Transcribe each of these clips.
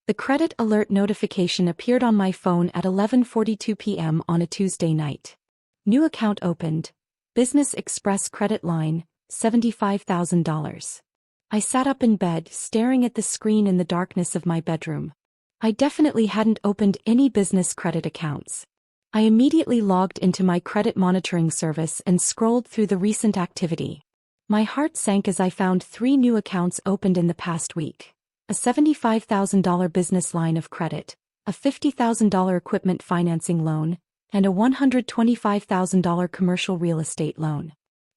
The credit alert notification appeared on my phone at 11:42 p.m. on a Tuesday night. New account opened. Business Express credit line, $75,000. I sat up in bed, staring at the screen in the darkness of my bedroom. I definitely hadn't opened any business credit accounts. I immediately logged into my credit monitoring service and scrolled through the recent activity. My heart sank as I found 3 new accounts opened in the past week. A $75,000 business line of credit, a $50,000 equipment financing loan, and a $125,000 commercial real estate loan.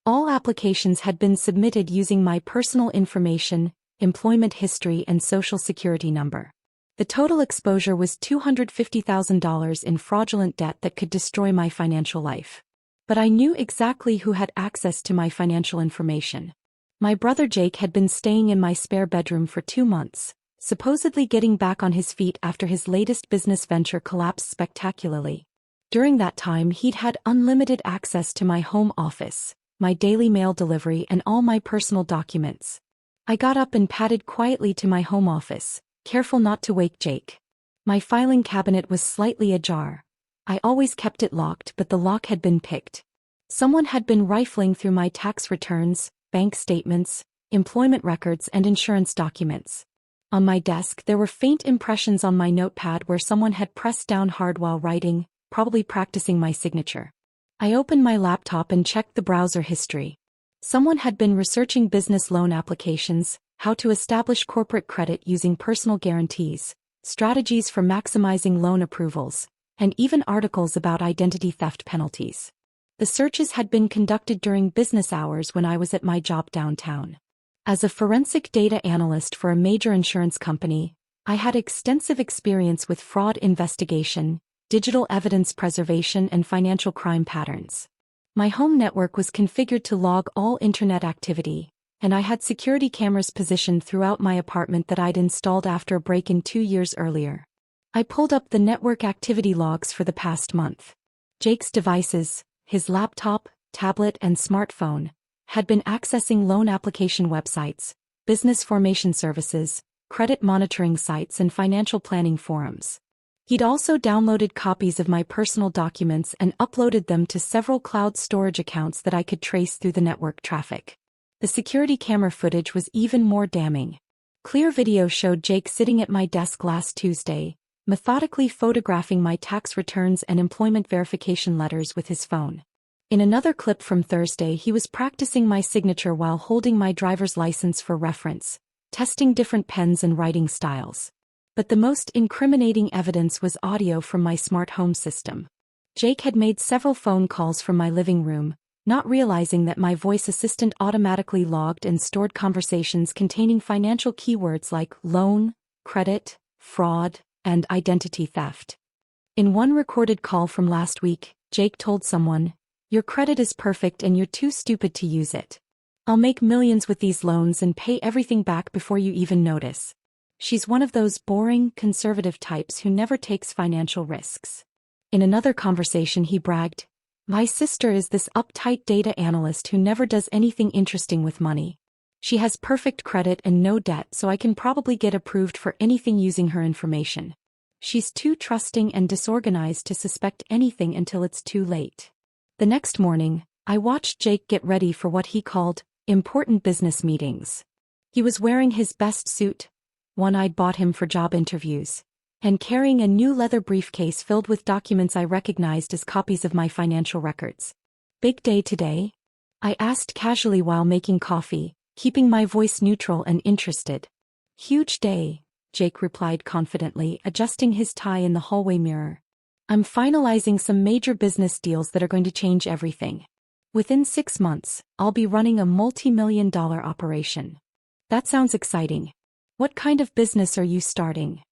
All applications had been submitted using my personal information, employment history, and social security number. The total exposure was $250,000 in fraudulent debt that could destroy my financial life. But I knew exactly who had access to my financial information. My brother Jake had been staying in my spare bedroom for 2 months, supposedly getting back on his feet after his latest business venture collapsed spectacularly. During that time, he'd had unlimited access to my home office, my daily mail delivery, and all my personal documents. I got up and padded quietly to my home office, careful not to wake Jake. My filing cabinet was slightly ajar. I always kept it locked, but the lock had been picked. Someone had been rifling through my tax returns, bank statements, employment records, and insurance documents. On my desk there were faint impressions on my notepad where someone had pressed down hard while writing, probably practicing my signature. I opened my laptop and checked the browser history. Someone had been researching business loan applications, how to establish corporate credit using personal guarantees, strategies for maximizing loan approvals, and even articles about identity theft penalties. The searches had been conducted during business hours when I was at my job downtown. As a forensic data analyst for a major insurance company, I had extensive experience with fraud investigation, digital evidence preservation, and financial crime patterns. My home network was configured to log all internet activity, and I had security cameras positioned throughout my apartment that I'd installed after a break-in 2 years earlier. I pulled up the network activity logs for the past month. Jake's devices, his laptop, tablet, and smartphone, had been accessing loan application websites, business formation services, credit monitoring sites, and financial planning forums. He'd also downloaded copies of my personal documents and uploaded them to several cloud storage accounts that I could trace through the network traffic. The security camera footage was even more damning. Clear video showed Jake sitting at my desk last Tuesday, methodically photographing my tax returns and employment verification letters with his phone. In another clip from Thursday, he was practicing my signature while holding my driver's license for reference, testing different pens and writing styles. But the most incriminating evidence was audio from my smart home system. Jake had made several phone calls from my living room, not realizing that my voice assistant automatically logged and stored conversations containing financial keywords like loan, credit, fraud, and identity theft. In one recorded call from last week, Jake told someone, "Your credit is perfect and you're too stupid to use it. I'll make millions with these loans and pay everything back before you even notice." She's one of those boring, conservative types who never takes financial risks. In another conversation he bragged, "My sister is this uptight data analyst who never does anything interesting with money. She has perfect credit and no debt, so I can probably get approved for anything using her information. She's too trusting and disorganized to suspect anything until it's too late." The next morning, I watched Jake get ready for what he called important business meetings. He was wearing his best suit, one I'd bought him for job interviews, and carrying a new leather briefcase filled with documents I recognized as copies of my financial records. "Big day today?" I asked casually while making coffee, keeping my voice neutral and interested. "Huge day," Jake replied confidently, adjusting his tie in the hallway mirror. "I'm finalizing some major business deals that are going to change everything. Within 6 months, I'll be running a multi-million-dollar operation." "That sounds exciting. What kind of business are you starting?"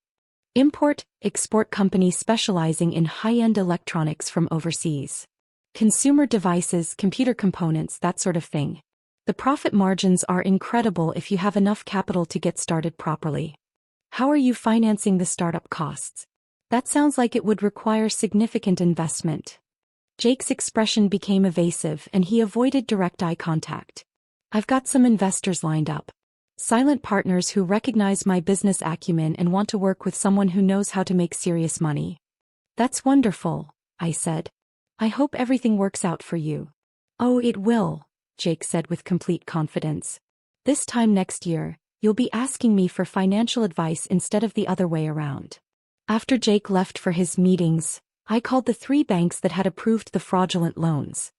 "Import-export company specializing in high-end electronics from overseas. Consumer devices, computer components, that sort of thing. The profit margins are incredible if you have enough capital to get started properly." "How are you financing the startup costs?" "That sounds like it would require significant investment." Jake's expression became evasive and he avoided direct eye contact. "I've got some investors lined up. Silent partners who recognize my business acumen and want to work with someone who knows how to make serious money. That's wonderful, I said. I hope everything works out for you. Oh, it will, Jake said with complete confidence. This time next year, you'll be asking me for financial advice instead of the other way around. After Jake left for his meetings, I called the 3 banks that had approved the fraudulent loans.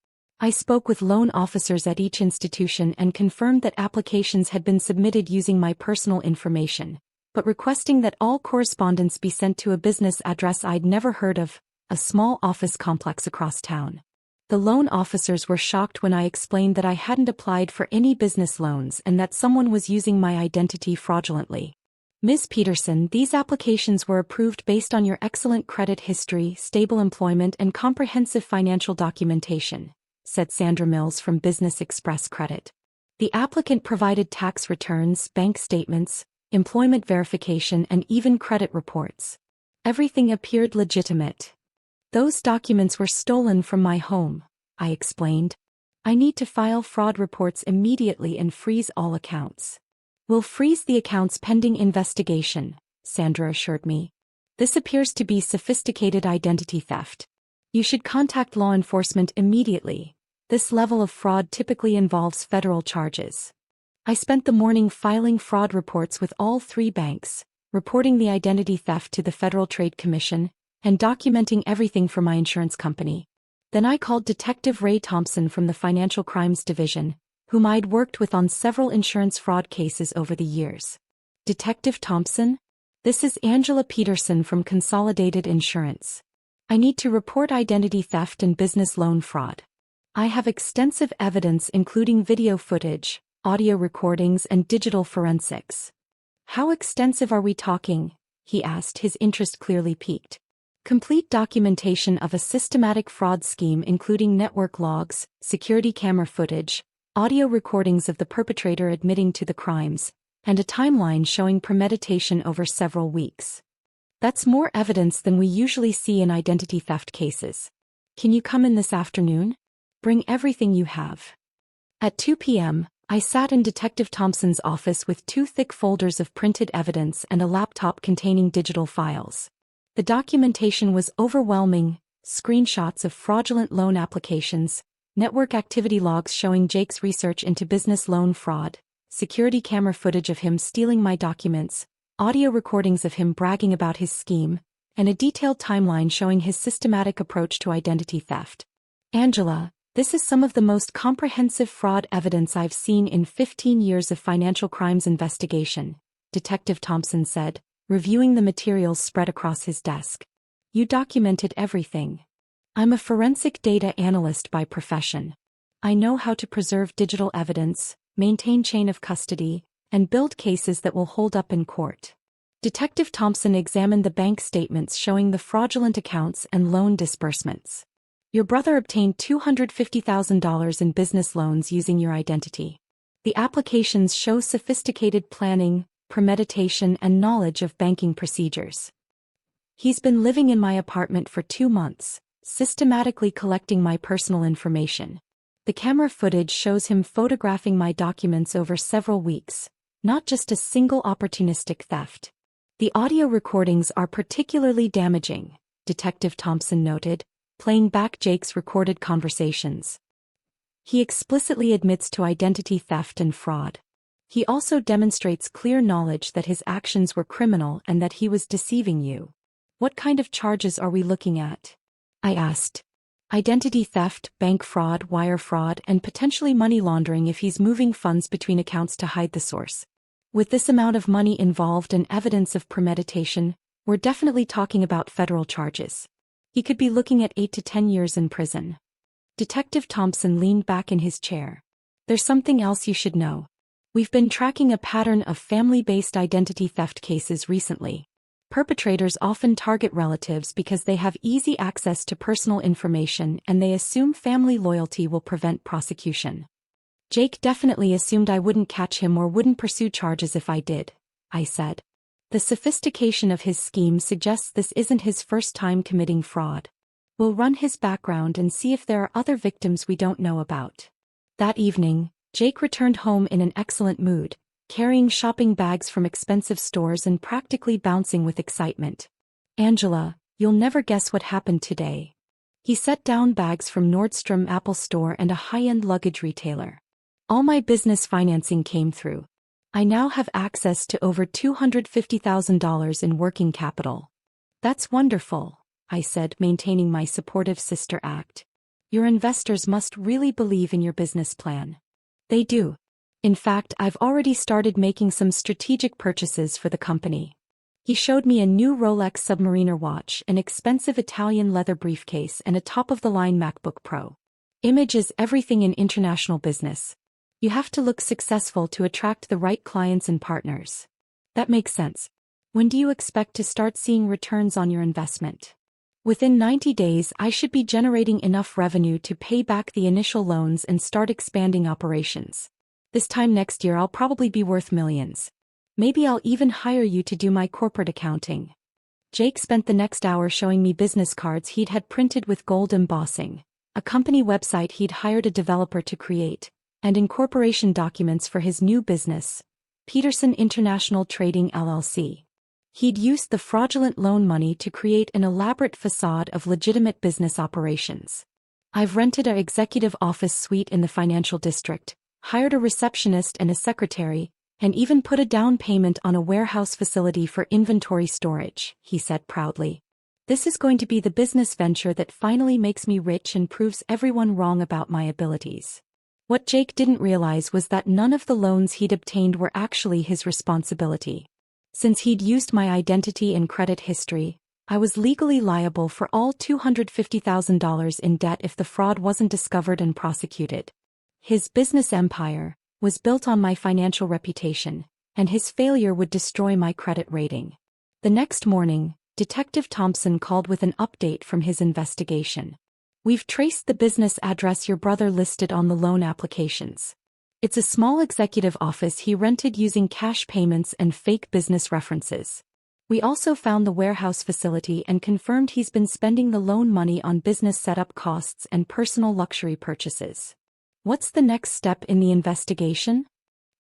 I spoke with loan officers at each institution and confirmed that applications had been submitted using my personal information, but requesting that all correspondence be sent to a business address I'd never heard of, a small office complex across town. The loan officers were shocked when I explained that I hadn't applied for any business loans and that someone was using my identity fraudulently. Ms. Peterson, these applications were approved based on your excellent credit history, stable employment, and comprehensive financial documentation, said Sandra Mills from Business Express Credit. The applicant provided tax returns, bank statements, employment verification, and even credit reports. Everything appeared legitimate. Those documents were stolen from my home, I explained. I need to file fraud reports immediately and freeze all accounts. We'll freeze the accounts pending investigation, Sandra assured me. This appears to be sophisticated identity theft. You should contact law enforcement immediately. This level of fraud typically involves federal charges. I spent the morning filing fraud reports with all 3 banks, reporting the identity theft to the Federal Trade Commission, and documenting everything for my insurance company. Then I called Detective Ray Thompson from the Financial Crimes Division, whom I'd worked with on several insurance fraud cases over the years. Detective Thompson? This is Angela Peterson from Consolidated Insurance. I need to report identity theft and business loan fraud. I have extensive evidence including video footage, audio recordings, and digital forensics. How extensive are we talking? He asked, his interest clearly piqued. Complete documentation of a systematic fraud scheme including network logs, security camera footage, audio recordings of the perpetrator admitting to the crimes, and a timeline showing premeditation over several weeks. That's more evidence than we usually see in identity theft cases. Can you come in this afternoon? Bring everything you have. At 2 p.m., I sat in Detective Thompson's office with 2 thick folders of printed evidence and a laptop containing digital files. The documentation was overwhelming: screenshots of fraudulent loan applications, network activity logs showing Jake's research into business loan fraud, security camera footage of him stealing my documents, audio recordings of him bragging about his scheme, and a detailed timeline showing his systematic approach to identity theft. Angela, this is some of the most comprehensive fraud evidence I've seen in 15 years of financial crimes investigation, Detective Thompson said, reviewing the materials spread across his desk. You documented everything. I'm a forensic data analyst by profession. I know how to preserve digital evidence, maintain chain of custody, and build cases that will hold up in court. Detective Thompson examined the bank statements showing the fraudulent accounts and loan disbursements. Your brother obtained $250,000 in business loans using your identity. The applications show sophisticated planning, premeditation, and knowledge of banking procedures. He's been living in my apartment for 2 months, systematically collecting my personal information. The camera footage shows him photographing my documents over several weeks, not just a single opportunistic theft. The audio recordings are particularly damaging, Detective Thompson noted, playing back Jake's recorded conversations. He explicitly admits to identity theft and fraud. He also demonstrates clear knowledge that his actions were criminal and that he was deceiving you. What kind of charges are we looking at? I asked. Identity theft, bank fraud, wire fraud, and potentially money laundering if he's moving funds between accounts to hide the source. With this amount of money involved and evidence of premeditation, we're definitely talking about federal charges. He could be looking at 8 to 10 years in prison. Detective Thompson leaned back in his chair. There's something else you should know. We've been tracking a pattern of family-based identity theft cases recently. Perpetrators often target relatives because they have easy access to personal information and they assume family loyalty will prevent prosecution. Jake definitely assumed I wouldn't catch him or wouldn't pursue charges if I did, I said. The sophistication of his scheme suggests this isn't his first time committing fraud. We'll run his background and see if there are other victims we don't know about. That evening, Jake returned home in an excellent mood, carrying shopping bags from expensive stores and practically bouncing with excitement. "Angela, you'll never guess what happened today." He set down bags from Nordstrom Apple Store and a high-end luggage retailer. "All my business financing came through. I now have access to over $250,000 in working capital." "That's wonderful," I said, maintaining my supportive sister act. "Your investors must really believe in your business plan." "They do. In fact, I've already started making some strategic purchases for the company." He showed me a new Rolex Submariner watch, an expensive Italian leather briefcase, and a top-of-the-line MacBook Pro. Image is everything in international business. You have to look successful to attract the right clients and partners. "That makes sense. When do you expect to start seeing returns on your investment?" "Within 90 days, I should be generating enough revenue to pay back the initial loans and start expanding operations. This time next year I'll probably be worth millions. Maybe I'll even hire you to do my corporate accounting." Jake spent the next hour showing me business cards he'd had printed with gold embossing, a company website he'd hired a developer to create, and incorporation documents for his new business, Peterson International Trading LLC. He'd used the fraudulent loan money to create an elaborate facade of legitimate business operations. "I've rented an executive office suite in the financial district, hired a receptionist and a secretary, and even put a down payment on a warehouse facility for inventory storage," he said proudly. "This is going to be the business venture that finally makes me rich and proves everyone wrong about my abilities." What Jake didn't realize was that none of the loans he'd obtained were actually his responsibility. Since he'd used my identity and credit history, I was legally liable for all $250,000 in debt if the fraud wasn't discovered and prosecuted. His business empire was built on my financial reputation, and his failure would destroy my credit rating. The next morning, Detective Thompson called with an update from his investigation. "We've traced the business address your brother listed on the loan applications. It's a small executive office he rented using cash payments and fake business references. We also found the warehouse facility and confirmed he's been spending the loan money on business setup costs and personal luxury purchases." "What's the next step in the investigation?"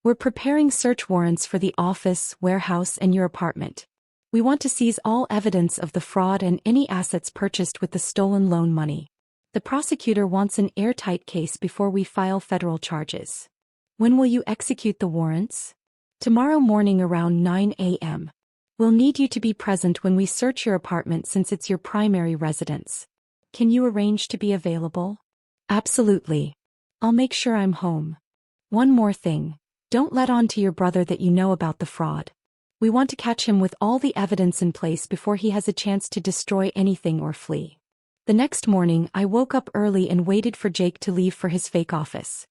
"We're preparing search warrants for the office, warehouse, and your apartment. We want to seize all evidence of the fraud and any assets purchased with the stolen loan money. The prosecutor wants an airtight case before we file federal charges." "When will you execute the warrants?" "Tomorrow morning around 9 a.m. We'll need you to be present when we search your apartment since it's your primary residence. Can you arrange to be available?" "Absolutely. I'll make sure I'm home. One more thing. Don't let on to your brother that you know about the fraud. We want to catch him with all the evidence in place before he has a chance to destroy anything or flee." The next morning, I woke up early and waited for Jake to leave for his fake office.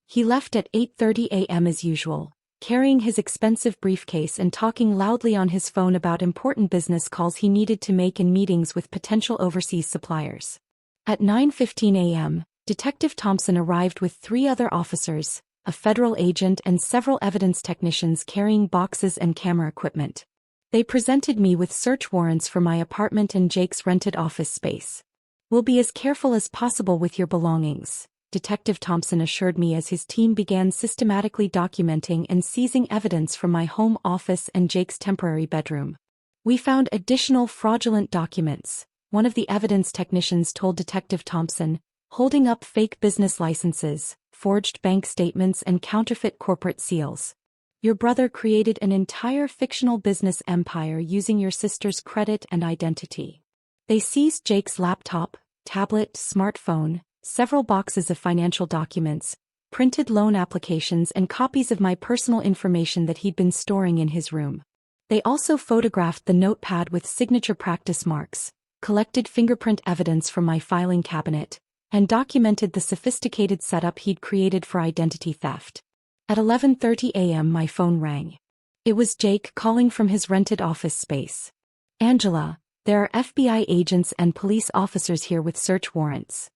He left at 8:30 a.m. as usual, carrying his expensive briefcase and talking loudly on his phone about important business calls he needed to make in meetings with potential overseas suppliers. At 9:15 a.m., Detective Thompson arrived with 3 other officers, a federal agent and several evidence technicians carrying boxes and camera equipment. They presented me with search warrants for my apartment and Jake's rented office space. "We'll be as careful as possible with your belongings," Detective Thompson assured me as his team began systematically documenting and seizing evidence from my home office and Jake's temporary bedroom. "We found additional fraudulent documents," one of the evidence technicians told Detective Thompson, holding up fake business licenses, forged bank statements and counterfeit corporate seals. "Your brother created an entire fictional business empire using your sister's credit and identity." They seized Jake's laptop, tablet, smartphone, several boxes of financial documents, printed loan applications and copies of my personal information that he'd been storing in his room. They also photographed the notepad with signature practice marks, collected fingerprint evidence from my filing cabinet, and documented the sophisticated setup he'd created for identity theft. At 11:30 a.m. my phone rang. It was Jake calling from his rented office space. "Angela, there are FBI agents and police officers here with search warrants."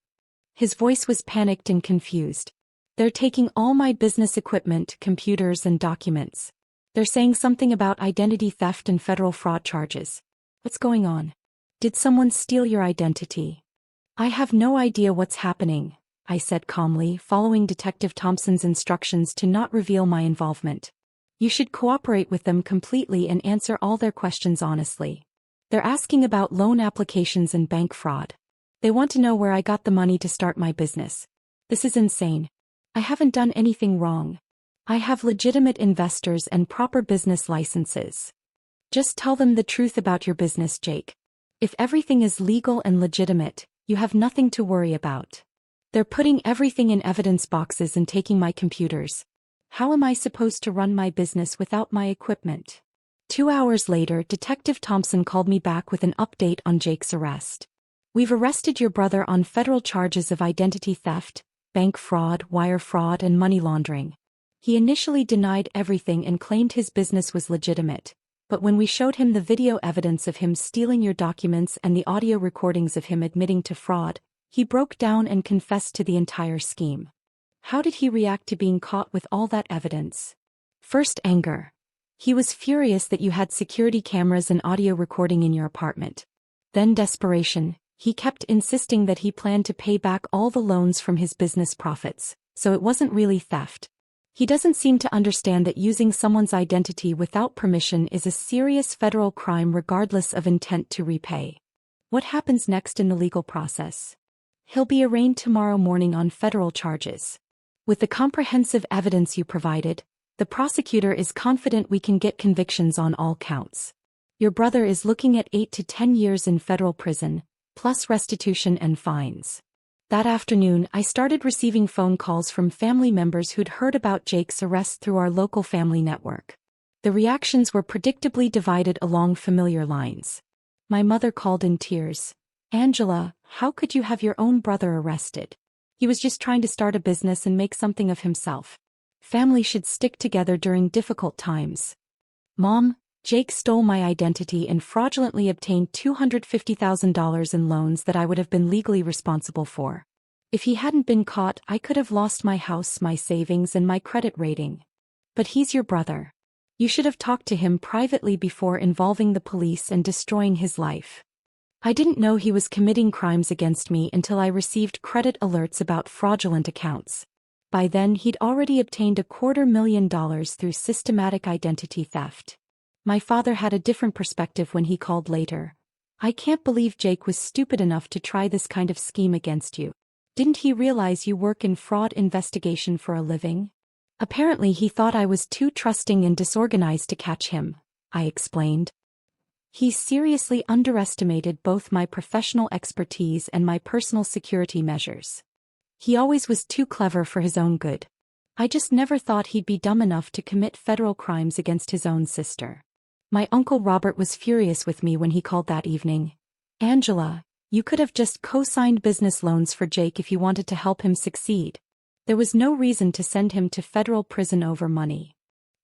His voice was panicked and confused. "They're taking all my business equipment, computers and documents. They're saying something about identity theft and federal fraud charges. What's going on? Did someone steal your identity?" "I have no idea what's happening," I said calmly, following Detective Thompson's instructions to not reveal my involvement. You should cooperate with them completely and answer all their questions honestly. They're asking about loan applications and bank fraud. They want to know where I got the money to start my business. This is insane. I haven't done anything wrong. I have legitimate investors and proper business licenses. Just tell them the truth about your business, Jake. If everything is legal and legitimate, you have nothing to worry about. They're putting everything in evidence boxes and taking my computers. How am I supposed to run my business without my equipment? 2 hours later, Detective Thompson called me back with an update on Jake's arrest. We've arrested your brother on federal charges of identity theft, bank fraud, wire fraud, and money laundering. He initially denied everything and claimed his business was legitimate, but when we showed him the video evidence of him stealing your documents and the audio recordings of him admitting to fraud, he broke down and confessed to the entire scheme. How did he react to being caught with all that evidence? First, anger. He was furious that you had security cameras and audio recording in your apartment. Then desperation. He kept insisting that he planned to pay back all the loans from his business profits, so it wasn't really theft. He doesn't seem to understand that using someone's identity without permission is a serious federal crime regardless of intent to repay. What happens next in the legal process? He'll be arraigned tomorrow morning on federal charges. With the comprehensive evidence you provided, the prosecutor is confident we can get convictions on all counts. Your brother is looking at 8 to 10 years in federal prison, plus restitution and fines. That afternoon, I started receiving phone calls from family members who'd heard about Jake's arrest through our local family network. The reactions were predictably divided along familiar lines. My mother called in tears. "Angela, how could you have your own brother arrested? He was just trying to start a business and make something of himself. Family should stick together during difficult times." "Mom, Jake stole my identity and fraudulently obtained $250,000 in loans that I would have been legally responsible for. If he hadn't been caught, I could have lost my house, my savings, and my credit rating. But he's your brother. You should have talked to him privately before involving the police and destroying his life." I didn't know he was committing crimes against me until I received credit alerts about fraudulent accounts. By then, he'd already obtained $250,000 through systematic identity theft. My father had a different perspective when he called later. "I can't believe Jake was stupid enough to try this kind of scheme against you. Didn't he realize you work in fraud investigation for a living?" "Apparently he thought I was too trusting and disorganized to catch him," I explained. "He seriously underestimated both my professional expertise and my personal security measures. He always was too clever for his own good. I just never thought he'd be dumb enough to commit federal crimes against his own sister." My Uncle Robert was furious with me when he called that evening. "Angela, you could have just co-signed business loans for Jake if you wanted to help him succeed. There was no reason to send him to federal prison over money."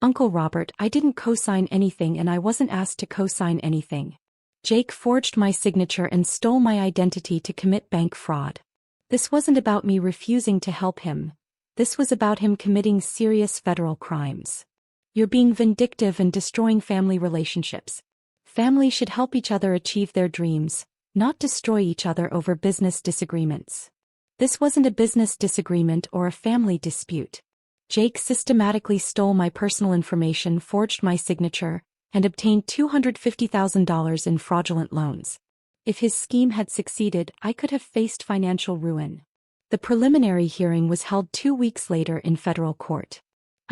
"Uncle Robert, I didn't co-sign anything and I wasn't asked to co-sign anything. Jake forged my signature and stole my identity to commit bank fraud. This wasn't about me refusing to help him. This was about him committing serious federal crimes. You're being vindictive and destroying family relationships. Family should help each other achieve their dreams, not destroy each other over business disagreements. This wasn't a business disagreement or a family dispute. Jake systematically stole my personal information, forged my signature, and obtained $250,000 in fraudulent loans. If his scheme had succeeded, I could have faced financial ruin." The preliminary hearing was held 2 weeks later in federal court.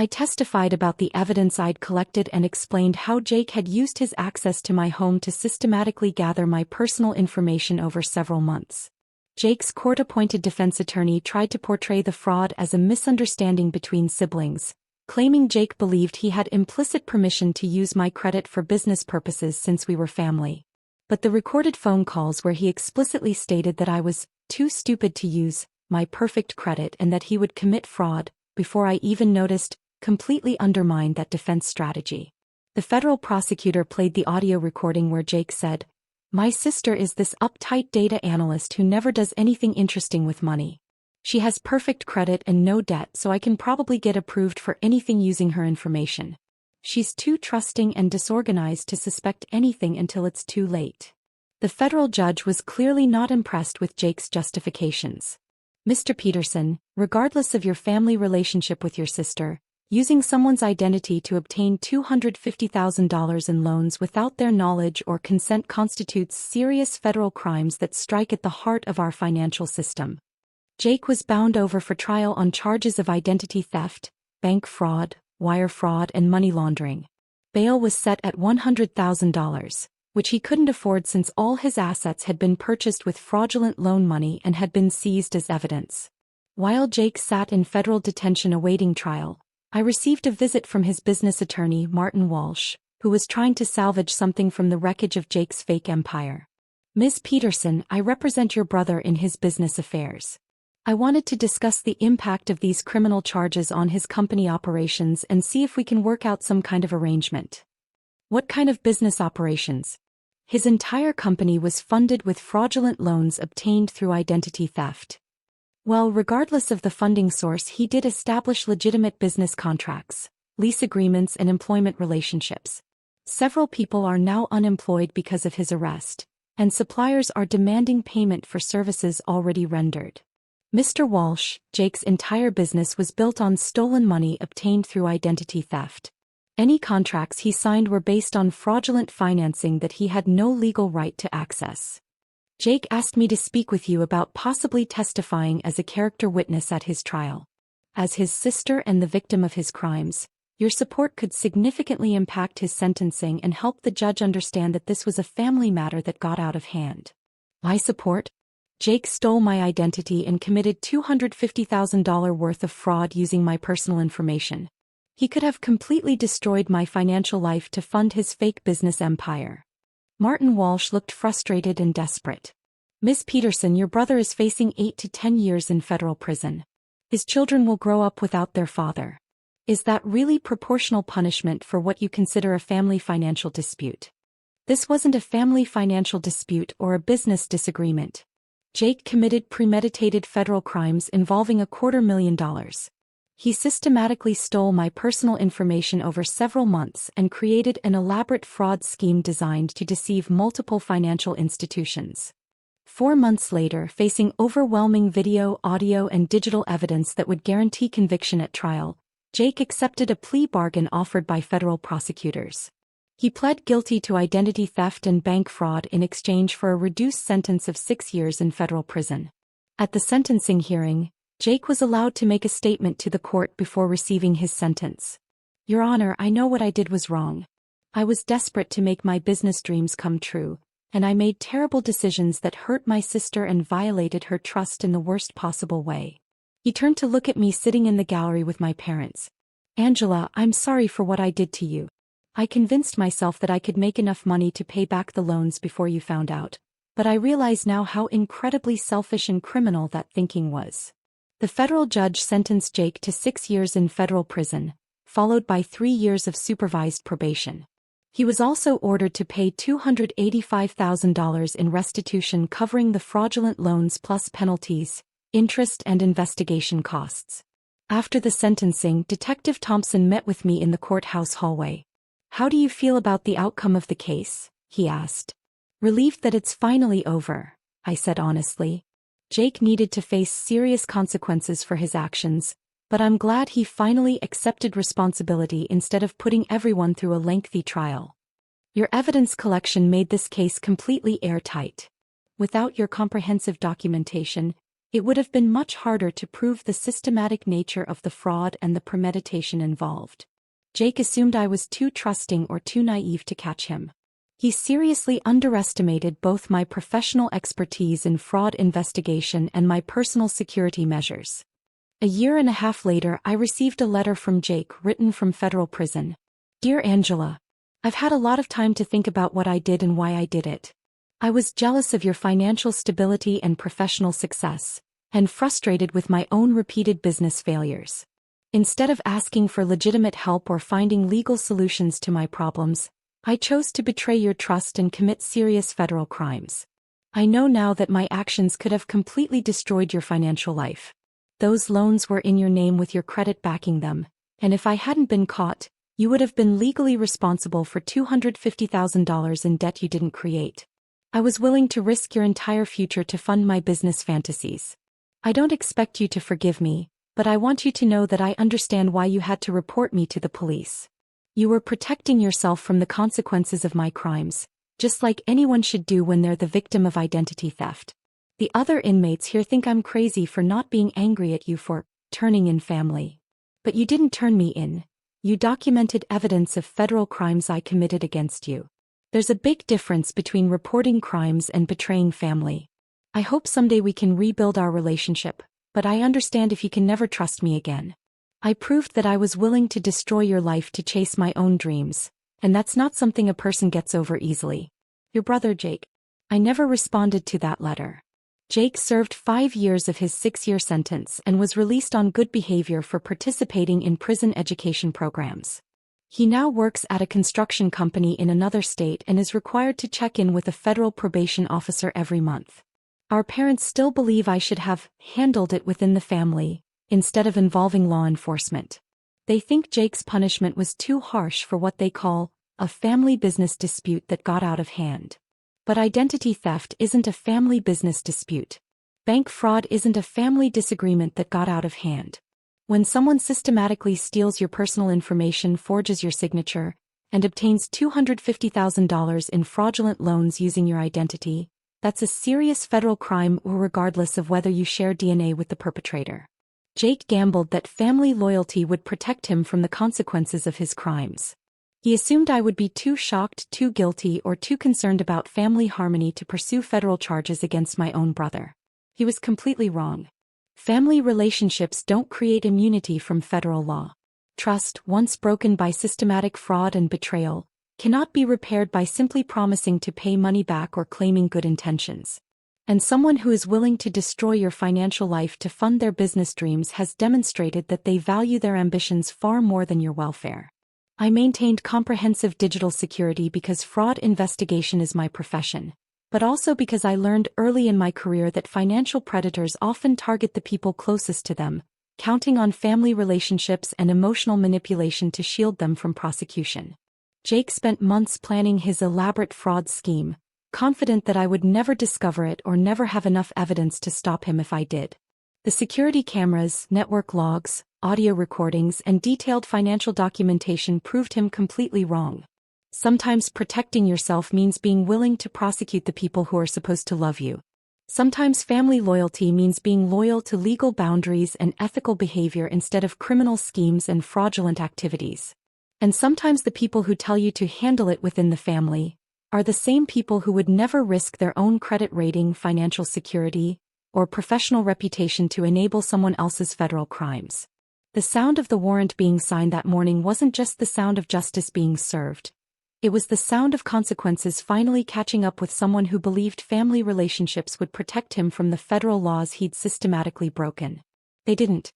I testified about the evidence I'd collected and explained how Jake had used his access to my home to systematically gather my personal information over several months. Jake's court-appointed defense attorney tried to portray the fraud as a misunderstanding between siblings, claiming Jake believed he had implicit permission to use my credit for business purposes since we were family. But the recorded phone calls where he explicitly stated that I was too stupid to use my perfect credit and that he would commit fraud before I even noticed completely undermined that defense strategy. The federal prosecutor played the audio recording where Jake said, "My sister is this uptight data analyst who never does anything interesting with money. She has perfect credit and no debt, so I can probably get approved for anything using her information. She's too trusting and disorganized to suspect anything until it's too late." The federal judge was clearly not impressed with Jake's justifications. "Mr. Peterson, regardless of your family relationship with your sister, Using someone's identity to obtain $250,000 in loans without their knowledge or consent constitutes serious federal crimes that strike at the heart of our financial system. Jake was bound over for trial on charges of identity theft, bank fraud, wire fraud, and money laundering. Bail was set at $100,000, which he couldn't afford since all his assets had been purchased with fraudulent loan money and had been seized as evidence. While Jake sat in federal detention awaiting trial, I received a visit from his business attorney, Martin Walsh, who was trying to salvage something from the wreckage of Jake's fake empire. Ms. Peterson, I represent your brother in his business affairs. I wanted to discuss the impact of these criminal charges on his company operations and see if we can work out some kind of arrangement. What kind of business operations? His entire company was funded with fraudulent loans obtained through identity theft. Well, regardless of the funding source, he did establish legitimate business contracts, lease agreements, and employment relationships. Several people are now unemployed because of his arrest, and suppliers are demanding payment for services already rendered. Mr. Walsh, Jake's entire business was built on stolen money obtained through identity theft. Any contracts he signed were based on fraudulent financing that he had no legal right to access. Jake asked me to speak with you about possibly testifying as a character witness at his trial. As his sister and the victim of his crimes, your support could significantly impact his sentencing and help the judge understand that this was a family matter that got out of hand. My support? Jake stole my identity and committed $250,000 worth of fraud using my personal information. He could have completely destroyed my financial life to fund his fake business empire. Martin Walsh looked frustrated and desperate. Ms. Peterson, your brother is facing 8 to 10 years in federal prison. His children will grow up without their father. Is that really proportional punishment for what you consider a family financial dispute? This wasn't a family financial dispute or a business disagreement. Jake committed premeditated federal crimes involving $250,000. He systematically stole my personal information over several months and created an elaborate fraud scheme designed to deceive multiple financial institutions. 4 months later, facing overwhelming video, audio, and digital evidence that would guarantee conviction at trial, Jake accepted a plea bargain offered by federal prosecutors. He pled guilty to identity theft and bank fraud in exchange for a reduced sentence of 6 years in federal prison. At the sentencing hearing, Jake was allowed to make a statement to the court before receiving his sentence. Your Honor, I know what I did was wrong. I was desperate to make my business dreams come true, and I made terrible decisions that hurt my sister and violated her trust in the worst possible way. He turned to look at me sitting in the gallery with my parents. Angela, I'm sorry for what I did to you. I convinced myself that I could make enough money to pay back the loans before you found out, but I realize now how incredibly selfish and criminal that thinking was. The federal judge sentenced Jake to 6 years in federal prison, followed by 3 years of supervised probation. He was also ordered to pay $285,000 in restitution covering the fraudulent loans plus penalties, interest, and investigation costs. After the sentencing, Detective Thompson met with me in the courthouse hallway. How do you feel about the outcome of the case? He asked. Relieved that it's finally over, I said honestly. Jake needed to face serious consequences for his actions, but I'm glad he finally accepted responsibility instead of putting everyone through a lengthy trial. Your evidence collection made this case completely airtight. Without your comprehensive documentation, it would have been much harder to prove the systematic nature of the fraud and the premeditation involved. Jake assumed I was too trusting or too naive to catch him. He seriously underestimated both my professional expertise in fraud investigation and my personal security measures. A year and a half later, I received a letter from Jake written from federal prison. Dear Angela, I've had a lot of time to think about what I did and why I did it. I was jealous of your financial stability and professional success, and frustrated with my own repeated business failures. Instead of asking for legitimate help or finding legal solutions to my problems, I chose to betray your trust and commit serious federal crimes. I know now that my actions could have completely destroyed your financial life. Those loans were in your name with your credit backing them, and if I hadn't been caught, you would have been legally responsible for $250,000 in debt you didn't create. I was willing to risk your entire future to fund my business fantasies. I don't expect you to forgive me, But I want you to know that I understand why you had to report me to the police. You were protecting yourself from the consequences of my crimes, just like anyone should do when they're the victim of identity theft. The other inmates here think I'm crazy for not being angry at you for turning in family. But you didn't turn me in. You documented evidence of federal crimes I committed against you. There's a big difference between reporting crimes and betraying family. I hope someday we can rebuild our relationship, but I understand if you can never trust me again. I proved that I was willing to destroy your life to chase my own dreams, and that's not something a person gets over easily. Your brother Jake. I never responded to that letter. Jake served 5 years of his 6-year sentence and was released on good behavior for participating in prison education programs. He now works at a construction company in another state and is required to check in with a federal probation officer every month. Our parents still believe I should have handled it within the family, instead of involving law enforcement. They think Jake's punishment was too harsh for what they call a family business dispute that got out of hand. But identity theft isn't a family business dispute. Bank fraud isn't a family disagreement that got out of hand. When someone systematically steals your personal information, forges your signature, and obtains $250,000 in fraudulent loans using your identity, that's a serious federal crime regardless of whether you share DNA with the perpetrator. Jake gambled that family loyalty would protect him from the consequences of his crimes. He assumed I would be too shocked, too guilty, or too concerned about family harmony to pursue federal charges against my own brother. He was completely wrong. Family relationships don't create immunity from federal law. Trust, once broken by systematic fraud and betrayal, cannot be repaired by simply promising to pay money back or claiming good intentions. And someone who is willing to destroy your financial life to fund their business dreams has demonstrated that they value their ambitions far more than your welfare. I maintained comprehensive digital security because fraud investigation is my profession, but also because I learned early in my career that financial predators often target the people closest to them, counting on family relationships and emotional manipulation to shield them from prosecution. Jake spent months planning his elaborate fraud scheme, confident that I would never discover it or never have enough evidence to stop him if I did. The security cameras, network logs, audio recordings, and detailed financial documentation proved him completely wrong. Sometimes protecting yourself means being willing to prosecute the people who are supposed to love you. Sometimes family loyalty means being loyal to legal boundaries and ethical behavior instead of criminal schemes and fraudulent activities. And sometimes the people who tell you to handle it within the family are the same people who would never risk their own credit rating, financial security, or professional reputation to enable someone else's federal crimes. The sound of the warrant being signed that morning wasn't just the sound of justice being served. It was the sound of consequences finally catching up with someone who believed family relationships would protect him from the federal laws he'd systematically broken. They didn't.